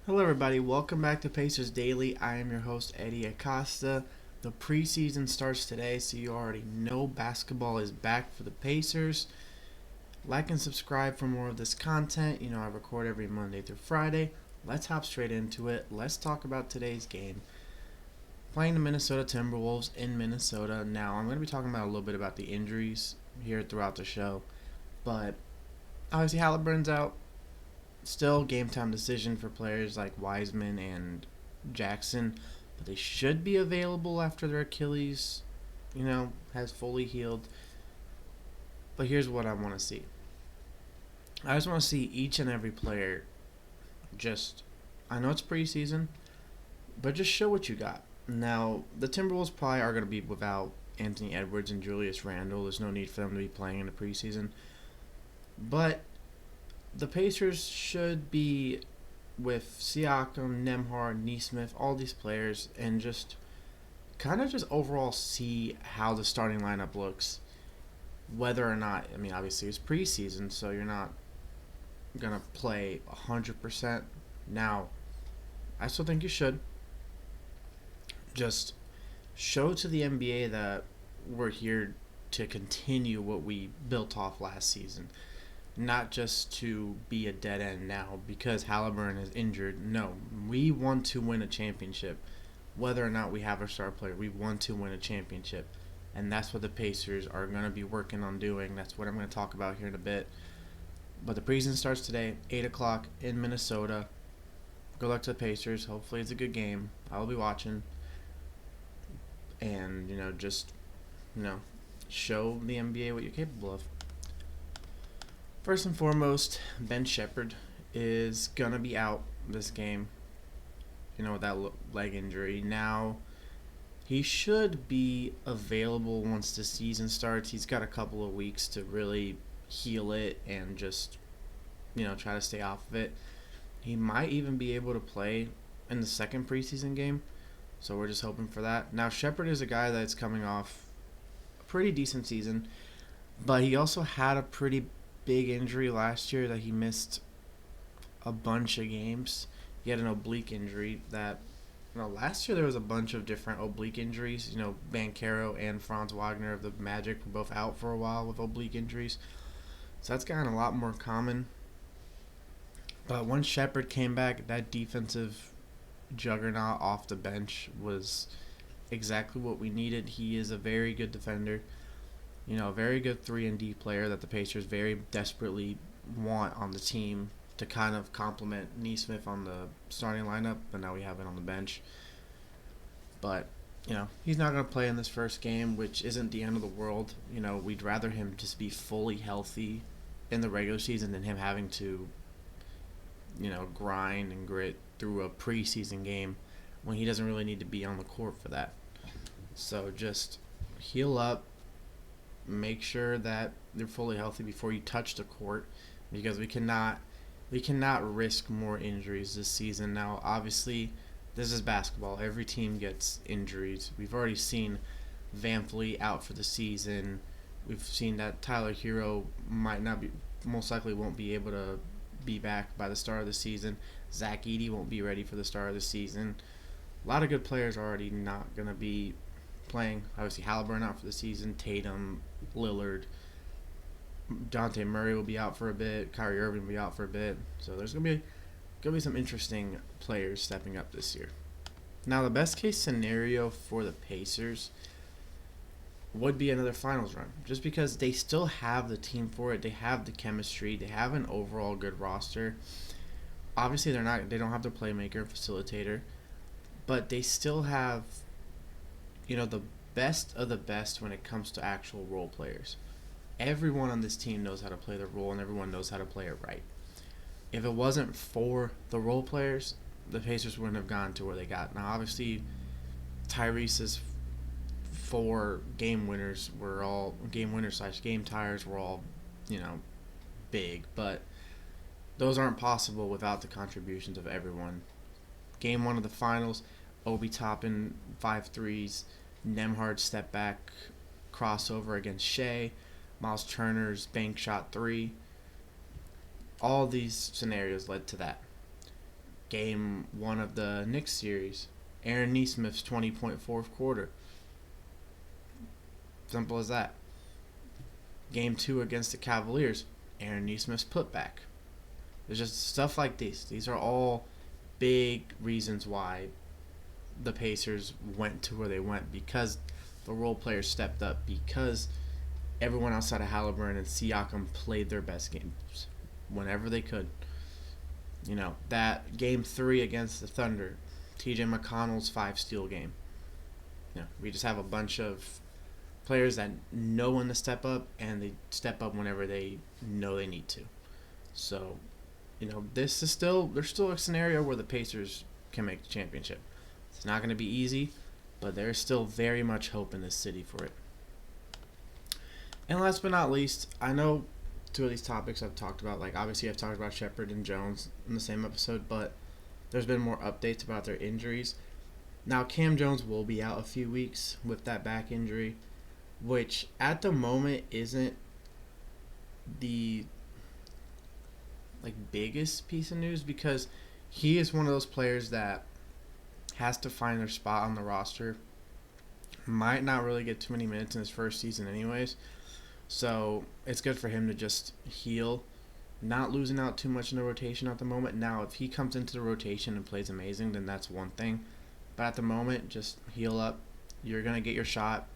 Hello, everybody. Welcome back to Pacers Daily. I am your host, Hery Acosta. The preseason starts today, so you already know basketball is back for the Pacers. Like and subscribe for more of this content. You know, I record every Monday through Friday. Let's hop straight into it. Let's talk about today's game. Playing the Minnesota Timberwolves in Minnesota. Now, I'm going to be talking about a little bit about the injuries here throughout the show. But obviously, Halliburton's out. Still game time decision for players like Wiseman and Jackson, but they should be available after their Achilles, has fully healed. But here's what I want to see. I just want to see each and every player just, I know it's preseason, but just show what you got. Now, the Timberwolves probably are going to be without Anthony Edwards and Julius Randle. There's no need for them to be playing in the preseason. But the Pacers should be with Siakam, Nembhard, Nesmith, all these players, and just kind of just overall see how the starting lineup looks. Whether or not, obviously it's preseason, so you're not going to play 100%. Now, I still think you should. Just show to the NBA that we're here to continue what we built off last season. Not just to be a dead end now because Halliburton is injured. No, we want to win a championship. Whether or not we have a star player, we want to win a championship. And that's what the Pacers are going to be working on doing. That's what I'm going to talk about here in a bit. But the preseason starts today, 8 o'clock in Minnesota. Good luck to the Pacers. Hopefully it's a good game. I'll be watching. And, just, show the NBA what you're capable of. First and foremost, Ben Shepherd is going to be out this game, with that leg injury. Now, he should be available once the season starts. He's got a couple of weeks to really heal it and just, try to stay off of it. He might even be able to play in the second preseason game, so we're just hoping for that. Now, Shepherd is a guy that's coming off a pretty decent season, but he also had a pretty big injury last year that he missed a bunch of games. He had an oblique injury that, last year there was a bunch of different oblique injuries. Banchero and Franz Wagner of the Magic were both out for a while with oblique injuries. So that's gotten a lot more common. But once Shepherd came back, that defensive juggernaut off the bench was exactly what we needed. He is a very good defender. A very good 3-and-D player that the Pacers very desperately want on the team to kind of complement Nesmith on the starting lineup, but now we have it on the bench. But, he's not going to play in this first game, which isn't the end of the world. We'd rather him just be fully healthy in the regular season than him having to, grind and grit through a preseason game when he doesn't really need to be on the court for that. So just heal up. Make sure that they're fully healthy before you touch the court, because we cannot risk more injuries this season. Now, obviously, this is basketball. Every team gets injuries. We've already seen VanVleet out for the season. We've seen that Tyler Hero most likely won't be able to be back by the start of the season. Zach Edey won't be ready for the start of the season. A lot of good players are already not going to be playing. Obviously, Halliburton out for the season. Tatum, Lillard, Dejounte Murray will be out for a bit. Kyrie Irving will be out for a bit. So there's gonna be some interesting players stepping up this year. Now, the best case scenario for the Pacers would be another finals run, just because they still have the team for it. They have the chemistry. They have an overall good roster. Obviously, they don't have their playmaker, facilitator, but they still have the best of the best when it comes to actual role players. Everyone on this team knows how to play their role, and everyone knows how to play it right. If it wasn't for the role players, the Pacers wouldn't have gone to where they got. Now, obviously, Tyrese's 4 game winners were all game winners / game tires were all, big, but those aren't possible without the contributions of everyone. Game 1 of the finals, Obi Toppin 5 threes, Nembhard step back crossover against Shea, Miles Turner's bank shot 3. All these scenarios led to that. Game 1 of the Knicks series, Aaron Nesmith's 20-point fourth quarter. Simple as that. Game 2 against the Cavaliers, Aaron Nesmith's putback. There's just stuff like these. These are all big reasons why the Pacers went to where they went, because the role players stepped up, because everyone outside of Halliburton and Siakam played their best games whenever they could. You know, that Game 3 against the Thunder, TJ McConnell's 5-steal game. You know, we just have a bunch of players that know when to step up, and they step up whenever they know they need to. So, you know, there's still a scenario where the Pacers can make the championship. It's not going to be easy, but there's still very much hope in this city for it. And last but not least, I know two of these topics I've talked about, like obviously I've talked about Shepherd and Jones in the same episode, but there's been more updates about their injuries. Now Cam Jones will be out a few weeks with that back injury, which at the moment isn't the biggest piece of news, because he is one of those players that has to find their spot on the roster. Might not really get too many minutes in his first season anyways. So it's good for him to just heal, not losing out too much in the rotation at the moment. Now, if he comes into the rotation and plays amazing, then that's one thing. But at the moment, just heal up. You're going to get your shot.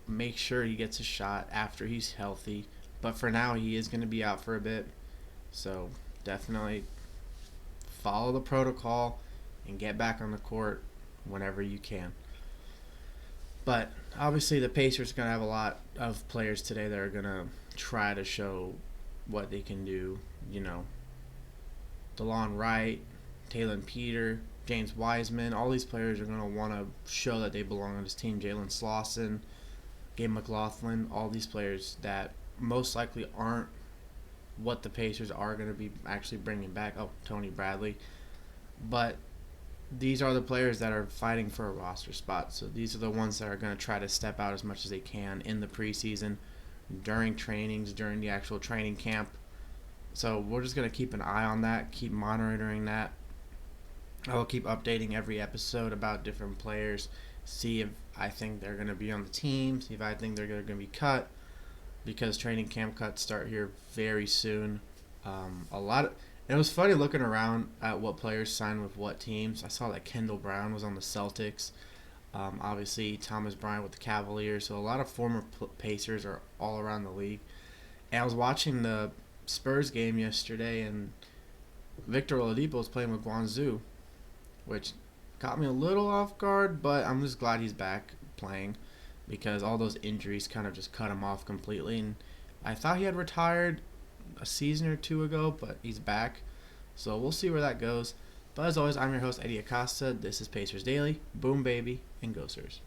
Make sure he gets a shot after he's healthy. But for now, he is going to be out for a bit. So definitely follow the protocol and get back on the court whenever you can. But obviously the Pacers are going to have a lot of players today that are going to try to show what they can do. You know, DeLon Wright, Taylor Peter, James Wiseman, all these players are going to want to show that they belong on this team. Jalen Slauson, Gabe McLaughlin, all these players that most likely aren't what the Pacers are going to be actually bringing back. Oh, Tony Bradley. But these are the players that are fighting for a roster spot. So these are the ones that are going to try to step out as much as they can in the preseason, during trainings, during the actual training camp. So we're just going to keep an eye on that, keep monitoring that. I will keep updating every episode about different players, see if I think they're going to be on the team, see if I think they're going to be cut, because training camp cuts start here very soon. It was funny looking around at what players signed with what teams. I saw that Kendall Brown was on the Celtics. Obviously, Thomas Bryant with the Cavaliers. So a lot of former Pacers are all around the league. And I was watching the Spurs game yesterday, and Victor Oladipo was playing with Guangzhou, which caught me a little off guard, but I'm just glad he's back playing, because all those injuries kind of just cut him off completely. And I thought he had retired a season or two ago, but he's back. So we'll see where that goes. But as always, I'm your host, Hery Acosta. This is Pacers Daily. Boom, baby, and go, Sirs.